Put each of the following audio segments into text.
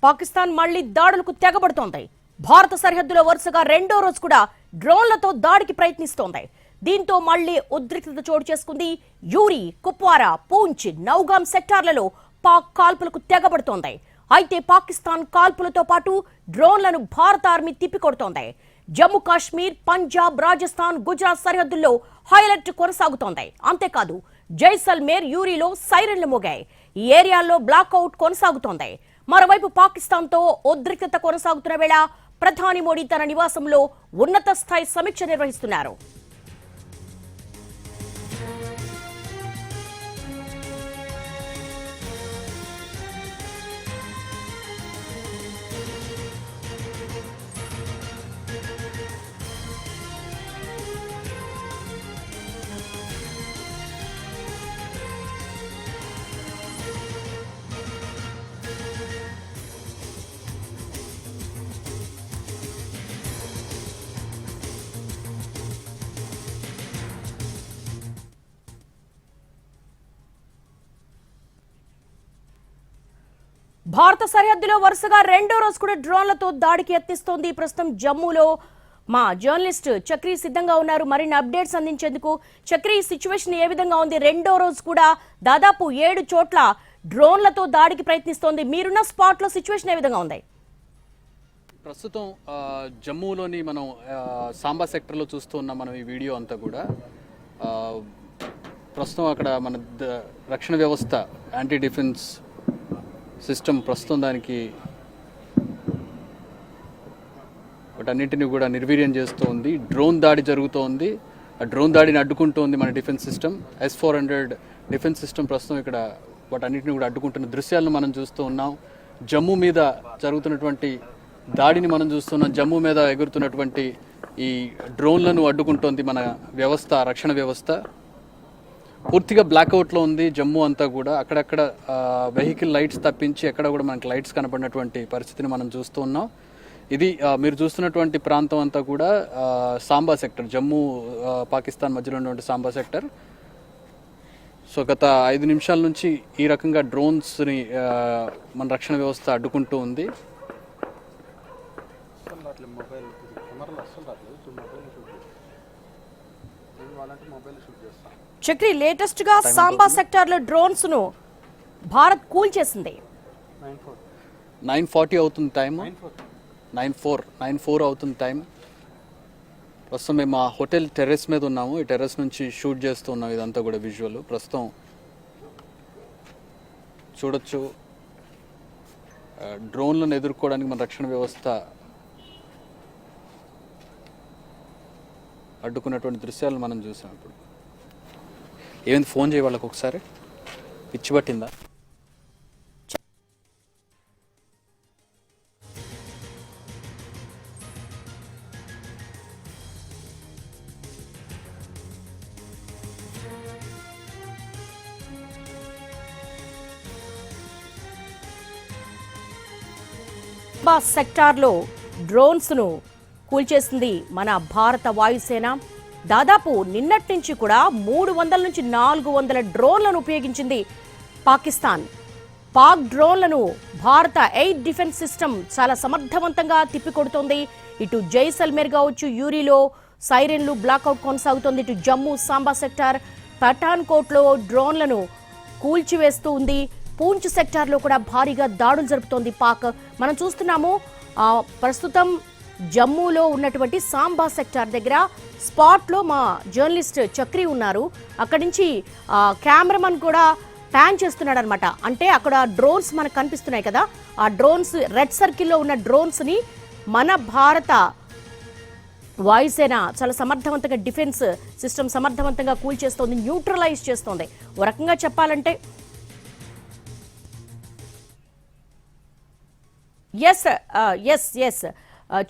పాకిస్తాన్ మళ్లీ దాడులకు తెగబడుతోంది. భారత సరిహద్దులో వరుసగా రెండో రోజు కూడా డ్రోన్లతో దాడికి ప్రయత్నిస్తోంది. దీంతో మళ్లీ ఉద్రిక్తత చోటు చేసుకుంది. యూరి, కుప్వారా, పూంచ్, నౌగాం సెక్టార్లలో పాక్ కాల్పులకు తెగబడుతోంది. అయితే పాకిస్తాన్ కాల్పులతో పాటు డ్రోన్లను భారత ఆర్మీ తిప్పికొడుతోంది. జమ్మూ కాశ్మీర్, పంజాబ్, రాజస్థాన్, గుజరాత్ సరిహద్దుల్లో హైలైట్ కొనసాగుతోంది. అంతేకాదు జైసల్మేర్, యూరిలో సైరన్లు మోగాయి. ఈ ఏరియాల్లో బ్లాక్అవుట్ కొనసాగుతోంది. మరోవైపు పాకిస్తాన్తో ఉద్రిక్తత కొనసాగుతున్న వేళ ప్రధాని మోడీ తన నివాసంలో ఉన్నత స్థాయి సమీక్ష నిర్వహిస్తున్నారు. భారత సరిహద్దులో వరుసగా రెండో రోజు కూడా డ్రోన్లతో దాడికి యత్నిస్తోంది. ప్రస్తుతం జమ్మూలో మా జర్నలిస్ట్ చక్రి సిద్ధంగా ఉన్నారు మరిన్ని అప్డేట్స్ అందించేందుకు. చక్రి, సిచ్యువేషన్ ఏ విధంగా ఉంది? రెండో రోజు కూడా దాదాపు 7 చోట్ల డ్రోన్లతో దాడికి ప్రయత్నిస్తోంది. మీరున్న స్పాట్ లో సిచ్యువేషన్ ఏ విధంగా ఉంది? ప్రస్తుతం జమ్మూలోని మనం సాంబా సెక్టర్లో చూస్తూ ఉన్నాం మనం ఈ వీడియో అంతా కూడా. ప్రస్తుతం అక్కడ మన రక్షణ వ్యవస్థ, యాంటీ డిఫెన్స్ సిస్టమ్ ప్రస్తుతం దానికి వాటన్నింటినీ కూడా నిర్వీర్యం చేస్తూ ఉంది. డ్రోన్ దాడి జరుగుతూ ఉంది. ఆ డ్రోన్ దాడిని అడ్డుకుంటూ ఉంది మన defence system. S-400 defence system ప్రస్తుతం ఇక్కడ వాటన్నింటినీ కూడా అడ్డుకుంటున్న దృశ్యాలను మనం చూస్తూ ఉన్నాం. జమ్మూ మీద జరుగుతున్నటువంటి దాడిని మనం చూస్తున్నాం. జమ్మూ మీద ఎగురుతున్నటువంటి ఈ డ్రోన్లను అడ్డుకుంటోంది మన వ్యవస్థ, రక్షణ వ్యవస్థ. పూర్తిగా బ్లాక్అవుట్లో ఉంది జమ్మూ అంతా కూడా. అక్కడక్కడ వెహికల్ లైట్స్ తప్పించి ఎక్కడ కూడా మనకి లైట్స్ కనపడినటువంటి పరిస్థితిని మనం చూస్తూ ఉన్నాం. ఇది మీరు చూస్తున్నటువంటి ప్రాంతం అంతా కూడా సాంబా సెక్టర్, జమ్మూ పాకిస్తాన్ మధ్యలో ఉన్నటువంటి సాంబా సెక్టర్. సో గత 5 నిమిషాల నుంచి ఈ రకంగా డ్రోన్స్ని మన రక్షణ వ్యవస్థ అడ్డుకుంటూ ఉంది. చక్రి, లేటెస్ట్ గా సాంబా సెక్టార్ లో డ్రోన్స్ ను భారత్ కూల్ చేసింది. 9:40 అవుతుంది టైం. 9:04 అవుతుంది టైం. ప్రస్తుతం మేము ఆ హోటల్ టెర్రస్ మీద ఉన్నాము. ఈ టెర్రస్ నుంచి షూట్ చేస్తూ ఉన్నాం. ఇదంతా కూడా విజువల్ ప్రస్తుతం చూడొచ్చు. డ్రోన్లను ఎదుర్కోవడానికి మన రక్షణ వ్యవస్థ అడ్డుకున్నటువంటి దృశ్యాలు మనం చూసాం. ఇప్పుడు ఏమైంది? ఫోన్ చేయ వాళ్ళకి ఒకసారి. పిచ్చి పట్టిందా? సెక్టార్ లో డ్రోన్స్ ను కూల్చేసింది మన భారత వాయుసేన. దాదాపు నిన్నటి నుంచి కూడా 300 నుంచి 400 డ్రోన్లను ఉపయోగించింది పాకిస్తాన్. పాక్ డ్రోన్లను భారత ఎయిర్ డిఫెన్స్ సిస్టమ్ చాలా సమర్థవంతంగా తిప్పికొడుతోంది. ఇటు జైసల్మేర్ కావచ్చు, యూరిలో సైరన్లు, బ్లాక్అవుట్ కొనసాగుతోంది. ఇటు జమ్మూ సాంబా సెక్టార్, పఠాన్కోట్లో డ్రోన్లను కూల్చివేస్తూ ఉంది. పూంచ్ సెక్టార్లో కూడా భారీగా దాడులు జరుపుతోంది పాక్. మనం చూస్తున్నాము ప్రస్తుతం జమ్మూలో ఉన్నటువంటి సాంబా సెక్టార్ దగ్గర స్పాట్లో మా జర్నలిస్ట్ చక్రి ఉన్నారు. అక్కడి నుంచి కెమెరామన్ కూడా ప్యాన్ చేస్తున్నాడు అనమాట. అంటే అక్కడ డ్రోన్స్ మనకు కనిపిస్తున్నాయి కదా, ఆ డ్రోన్స్ రెడ్ సర్కిల్లో ఉన్న డ్రోన్స్ని మన భారత వాయుసేన చాలా సమర్థవంతంగా, డిఫెన్స్ సిస్టమ్ సమర్థవంతంగా కూల్చేస్తోంది, న్యూట్రలైజ్ చేస్తోంది. ఓ రకంగా చెప్పాలంటే ఎస్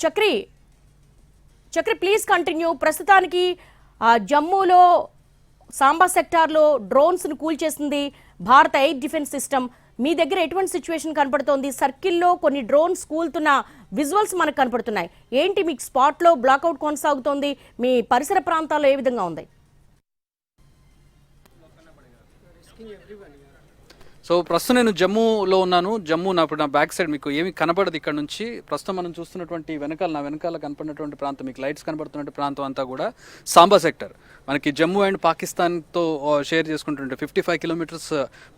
చక్రి ప్లీజ్ కంటిన్యూ. ప్రస్తుతానికి జమ్మూలో సాంబా సెక్టార్లో డ్రోన్స్ను కూల్చేసింది భారత ఎయిర్ డిఫెన్స్ సిస్టమ్. మీ దగ్గర ఎటువంటి సిచ్యువేషన్ కనపడుతోంది? సర్కిల్లో కొన్ని డ్రోన్స్ కూల్తున్న విజువల్స్ మనకు కనపడుతున్నాయి. ఏంటి మీకు స్పాట్లో బ్లాక్అవుట్ కొనసాగుతోంది? మీ పరిసర ప్రాంతాల్లో ఏ విధంగా ఉంది? సో ప్రస్తుతం నేను జమ్మూలో ఉన్నాను. జమ్మూ నా బ్యాక్ సైడ్ మీకు ఏమి కనబడదు ఇక్కడ నుంచి. ప్రస్తుతం మనం చూస్తున్నటువంటి నా వెనకాల కనపడినటువంటి ప్రాంతం, మీకు లైట్స్ కనబడుతున్న ప్రాంతం అంతా కూడా సాంబా సెక్టర్. మనకి జమ్మూ అండ్ పాకిస్తాన్తో షేర్ చేసుకుంటుంటే 55 కిలోమీటర్స్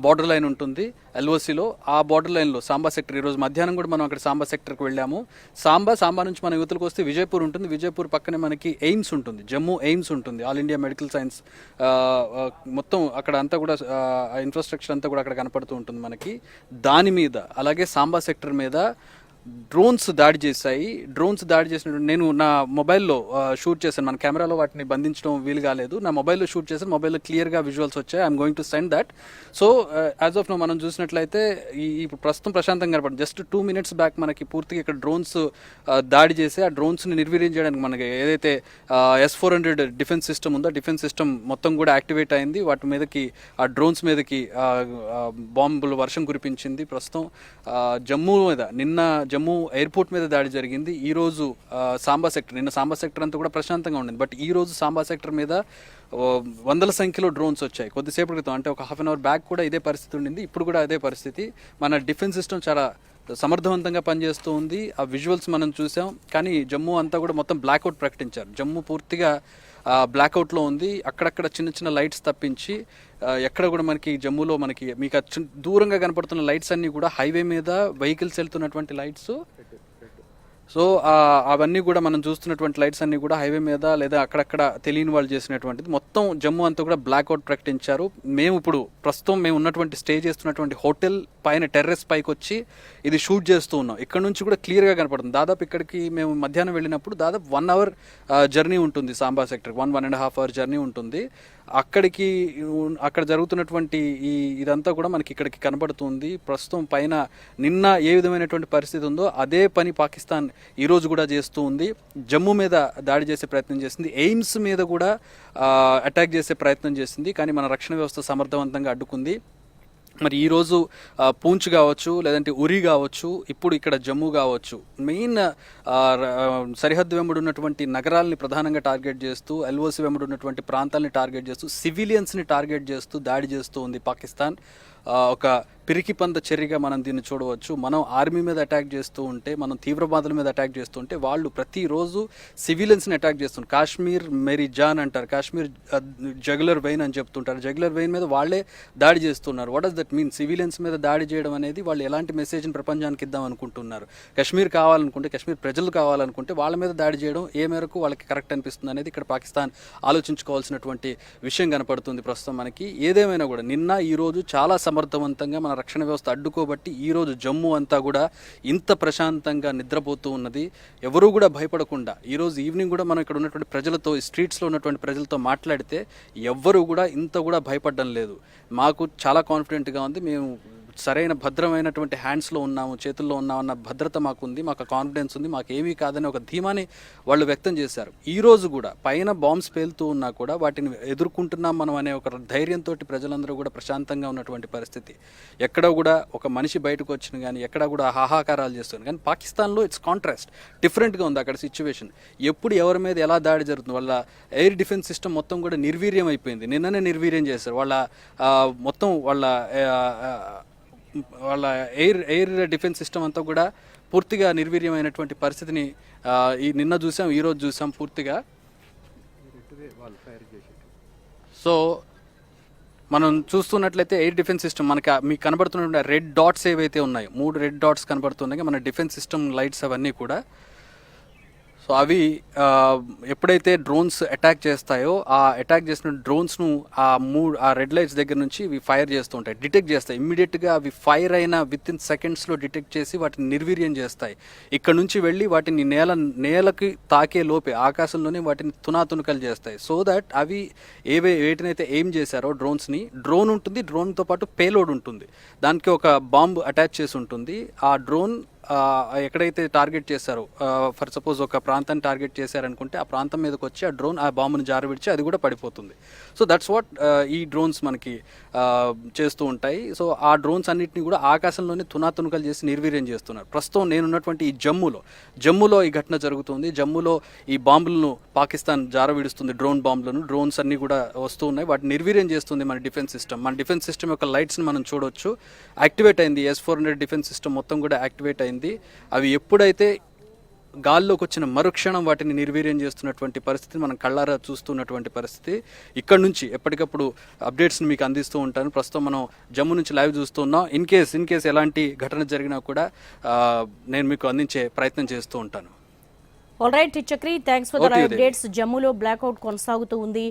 బార్డర్ లైన్ ఉంటుంది ఎల్ఓసిలో. ఆ బార్డర్ లైన్లో సాంబా సెక్టర్. ఈరోజు మధ్యాహ్నం కూడా మనం అక్కడ సాంబా సెక్టర్కి వెళ్ళాము. సాంబా నుంచి మన యువతలకు వస్తే విజయపూర్ ఉంటుంది. విజయపూర్ పక్కనే మనకి ఎయిమ్స్ ఉంటుంది, జమ్మూ ఎయిమ్స్ ఉంటుంది, ఆల్ ఇండియా మెడికల్ సైన్స్. మొత్తం అక్కడ అంతా కూడా ఇన్ఫ్రాస్ట్రక్చర్ అంతా కూడా అక్కడ కనపడుతూ ఉంటుంది మనకి. దాని మీద అలాగే సాంబా సెక్టర్ మీద డ్రోన్స్ దాడి చేశాయి. డ్రోన్స్ దాడి చేసినటువంటి నేను నా మొబైల్లో షూట్ చేశాను. మన కెమెరాలో వాటిని బంధించడం వీలు కాలేదు. నా మొబైల్లో షూట్ చేశాను. మొబైల్లో క్లియర్గా విజువల్స్ వచ్చాయి. I'm going to send that. So as of now మనం చూసినట్లయితే ఈ ప్రస్తుతం ప్రశాంతంగా కనపడుతుంది. జస్ట్ 2 minutes బ్యాక్ మనకి పూర్తిగా ఇక్కడ డ్రోన్స్ దాడి చేసి ఆ డ్రోన్స్ని నిర్వీర్యం చేయడానికి మనకి ఏదైతే S-400 డిఫెన్స్ సిస్టమ్ ఉందో డిఫెన్స్ సిస్టమ్ మొత్తం కూడా యాక్టివేట్ అయింది. వాటి మీదకి ఆ డ్రోన్స్ మీదకి బాంబులు వర్షం కురిపించింది. ప్రస్తుతం జమ్మూ మీద నిన్న జమ్మూ ఎయిర్పోర్ట్ మీద దాడి జరిగింది. ఈరోజు సాంబా సెక్టర్, నిన్న సాంబా సెక్టర్ అంతా కూడా ప్రశాంతంగా ఉండింది. బట్ ఈ రోజు సాంబా సెక్టర్ మీద వందల సంఖ్యలో డ్రోన్స్ వచ్చాయి. కొద్దిసేపటి క్రితం అంటే ఒక హాఫ్ అన్ అవర్ బ్యాక్ కూడా ఇదే పరిస్థితి ఉండింది. ఇప్పుడు కూడా అదే పరిస్థితి. మన డిఫెన్స్ సిస్టమ్ చాలా సమర్థవంతంగా పనిచేస్తూ ఉంది. ఆ విజువల్స్ మనం చూసాం. కానీ జమ్మూ అంతా కూడా మొత్తం బ్లాక్అవుట్ ప్రకటించారు. జమ్మూ పూర్తిగా బ్లాక్అవుట్లో ఉంది. అక్కడక్కడ చిన్న చిన్న లైట్స్ తప్పించి ఎక్కడ కూడా మనకి జమ్మూలో మీకు దూరంగా కనపడుతున్న లైట్స్ అన్నీ కూడా హైవే మీద వెహికల్స్ వెళ్తున్నటువంటి లైట్స్. సో అవన్నీ కూడా మనం చూస్తున్నటువంటి లైట్స్ అన్నీ కూడా హైవే మీద లేదా అక్కడక్కడ తెలియని వాళ్ళు చేసినటువంటిది. మొత్తం జమ్మూ అంతా కూడా బ్లాక్అవుట్ ప్రకటించారు. ప్రస్తుతం మేము ఉన్నటువంటి స్టే చేస్తున్నటువంటి హోటల్ పైన టెర్రస్ పైకి వచ్చి ఇది షూట్ చేస్తూ ఉన్నాం. ఇక్కడ నుంచి కూడా క్లియర్గా కనపడుతుంది. దాదాపు ఇక్కడికి మేము మధ్యాహ్నం వెళ్ళినప్పుడు దాదాపు 1 hour జర్నీ ఉంటుంది. సాంబా సెక్టర్ 1.5 hour జర్నీ ఉంటుంది. అక్కడ జరుగుతున్నటువంటి ఇదంతా కూడా మనకి ఇక్కడికి కనబడుతుంది. ప్రస్తుతం పైన నిన్న ఏ విధమైనటువంటి పరిస్థితి ఉందో అదే పని పాకిస్తాన్ ఈరోజు కూడా చేస్తూ ఉంది. జమ్మూ మీద దాడి చేసే ప్రయత్నం చేసింది. ఎయిమ్స్ మీద కూడా అటాక్ చేసే ప్రయత్నం చేసింది. కానీ మన రక్షణ వ్యవస్థ సమర్థవంతంగా అడ్డుకుంది. మరి ఈరోజు పూంచ్ కావచ్చు, లేదంటే ఉరి కావచ్చు, ఇప్పుడు ఇక్కడ జమ్మూ కావచ్చు, మెయిన్ సరిహద్దు వెంబడి ఉన్నటువంటి నగరాలని ప్రధానంగా టార్గెట్ చేస్తూ, ఎల్ఓసి వెంబడి ఉన్నటువంటి ప్రాంతాలని టార్గెట్ చేస్తూ, సివిలియన్స్ని టార్గెట్ చేస్తూ దాడి చేస్తూ ఉంది పాకిస్తాన్. ఒక పిరికి పంద చర్యగా మనం దీన్ని చూడవచ్చు. మనం ఆర్మీ మీద అటాక్ చేస్తూ ఉంటే, మనం తీవ్రవాదుల మీద అటాక్ చేస్తూ ఉంటే వాళ్ళు ప్రతిరోజు సివిలియన్స్ని అటాక్ చేస్తుంటారు. కాశ్మీర్ మేరీ జాన్ అంటారు, కాశ్మీర్ జగులర్ వెయిన్ అని చెప్తుంటారు. జగులర్ వెయిన్ మీద వాళ్ళే దాడి చేస్తున్నారు. What does that mean? Civilians మీద దాడి చేయడం అనేది వాళ్ళు ఎలాంటి మెసేజ్ని ప్రపంచానికి ఇద్దాం అనుకుంటున్నారు? కాశ్మీర్ కావాలనుకుంటే, కాశ్మీర్ ప్రజలు కావాలనుకుంటే వాళ్ళ మీద దాడి చేయడం ఏ మేరకు వాళ్ళకి కరెక్ట్ అనిపిస్తుంది అనేది ఇక్కడ పాకిస్తాన్ ఆలోచించుకోవాల్సినటువంటి విషయం కనపడుతుంది ప్రస్తుతం మనకి. ఏదేమైనా కూడా నిన్న ఈరోజు చాలా సమర్థవంతంగా మన రక్షణ వ్యవస్థ అడ్డుకోబట్టి ఈరోజు జమ్మూ అంతా కూడా ఇంత ప్రశాంతంగా నిద్రపోతూ ఉన్నది. ఎవరూ కూడా భయపడకుండా ఈరోజు ఈవినింగ్ కూడా మనం ఇక్కడ ఉన్నటువంటి ప్రజలతో, స్ట్రీట్స్లో ఉన్నటువంటి ప్రజలతో మాట్లాడితే ఎవ్వరూ కూడా ఇంత కూడా భయపడడం లేదు. మాకు చాలా కాన్ఫిడెంట్గా ఉంది. మేము సరైన భద్రమైనటువంటి హ్యాండ్స్లో ఉన్నాము, చేతుల్లో ఉన్నామన్న భద్రత మాకుంది, మాకు కాన్ఫిడెన్స్ ఉంది, మాకు ఏమీ కాదని ఒక ధీమాని వాళ్ళు వ్యక్తం చేశారు. ఈరోజు కూడా పైన బాంబ్స్ పేలుతూ ఉన్నా కూడా వాటిని ఎదుర్కొంటున్నాం మనం అనే ఒక ధైర్యంతో ప్రజలందరూ కూడా ప్రశాంతంగా ఉన్నటువంటి పరిస్థితి. ఎక్కడ కూడా ఒక మనిషి బయటకు వచ్చిన కానీ ఎక్కడ కూడా హాహాకారాలు చేస్తుంది. కానీ పాకిస్తాన్లో ఇట్స్ కాంట్రాస్ట్, డిఫరెంట్గా ఉంది అక్కడ సిచ్యువేషన్. ఎప్పుడు ఎవరి మీద ఎలా దాడి జరుగుతుంది? వాళ్ళ ఎయిర్ డిఫెన్స్ సిస్టమ్ మొత్తం కూడా నిర్వీర్యం అయిపోయింది. నిన్ననే నిర్వీర్యం చేశారు. మొత్తం వాళ్ళ ఎయిర్ డిఫెన్స్ సిస్టమ్ అంతా కూడా పూర్తిగా నిర్వీర్యమైనటువంటి పరిస్థితిని నిన్న చూసాం, ఈరోజు చూసాం పూర్తిగా. సో మనం చూస్తున్నట్లయితే ఎయిర్ డిఫెన్స్ సిస్టమ్ మీకు కనబడుతున్న రెడ్ డాట్స్ ఏవైతే ఉన్నాయో, 3 రెడ్ డాట్స్ కనబడుతున్నాయి మన డిఫెన్స్ సిస్టమ్ లైట్స్ అవన్నీ కూడా. సో అవి ఎప్పుడైతే డ్రోన్స్ అటాక్ చేస్తాయో ఆ అటాక్ చేసిన డ్రోన్స్ను ఆ రెడ్ లైట్స్ దగ్గర నుంచి ఇవి ఫైర్ చేస్తూ ఉంటాయి, డిటెక్ట్ చేస్తాయి. ఇమ్మీడియట్గా అవి ఫైర్ అయిన వితిన్ సెకండ్స్లో డిటెక్ట్ చేసి వాటిని నిర్వీర్యం చేస్తాయి. ఇక్కడ నుంచి వెళ్ళి వాటిని నేలకి తాకే లోపే ఆకాశంలోనే వాటిని తునాతునకలు చేస్తాయి. సో దట్ అవి వేటినైతే ఎయిమ్ చేశారో డ్రోన్ ఉంటుంది, డ్రోన్తో పాటు పేలోడ్ ఉంటుంది, దానికి ఒక బాంబు అటాచ్ చేసి ఉంటుంది. ఆ డ్రోన్ ఎక్కడైతే టార్గెట్ చేశారో ఫర్ సపోజ్ ఒక ప్రాంతాన్ని టార్గెట్ చేశారనుకుంటే ఆ ప్రాంతం మీదకి వచ్చి ఆ డ్రోన్ ఆ బాంబును జారవిడిచి అది కూడా పడిపోతుంది. సో దట్స్ వాట్ ఈ డ్రోన్స్ మనకి చేస్తూ ఉంటాయి. సో ఆ డ్రోన్స్ అన్నింటినీ కూడా ఆకాశంలోనే తునాతునకలు చేసి నిర్వీర్యం చేస్తున్నారు. ప్రస్తుతం నేనున్నటువంటి ఈ జమ్మూలో ఈ ఘటన జరుగుతుంది. జమ్మూలో ఈ బాంబులను పాకిస్తాన్ జారవిడుస్తుంది, డ్రోన్స్ అన్నీ కూడా వస్తూ ఉన్నాయి. వాటిని నిర్వీర్యం చేస్తుంది మన డిఫెన్స్ సిస్టమ్ యొక్క లైట్స్ని మనం చూడొచ్చు. యాక్టివేట్ అయింది, S-400 డిఫెన్స్ సిస్టమ్ మొత్తం కూడా యాక్టివేట్ అయింది. అవి ఎప్పుడైతే గాల్లోకి వచ్చిన మరుక్షణం వాటిని నిర్వీర్యం చేస్తున్నటువంటి పరిస్థితి మనం కళ్ళారా చూస్తున్నటువంటి పరిస్థితి. ఇక్కడ నుంచి ఎప్పటికప్పుడు అప్డేట్స్ని మీకు అందిస్తూ ఉంటాను. ప్రస్తుతం మనం జమ్మూ నుంచి లైవ్ చూస్తున్నాం. ఇన్ కేస్ ఎలాంటి ఘటన జరిగినా కూడా నేను మీకు అందించే ప్రయత్నం చేస్తూ ఉంటాను. All right Chakri, thanks for the updates. జమ్మూలో బ్లాక్అవుట్ కొనసాగుతూ ఉంది.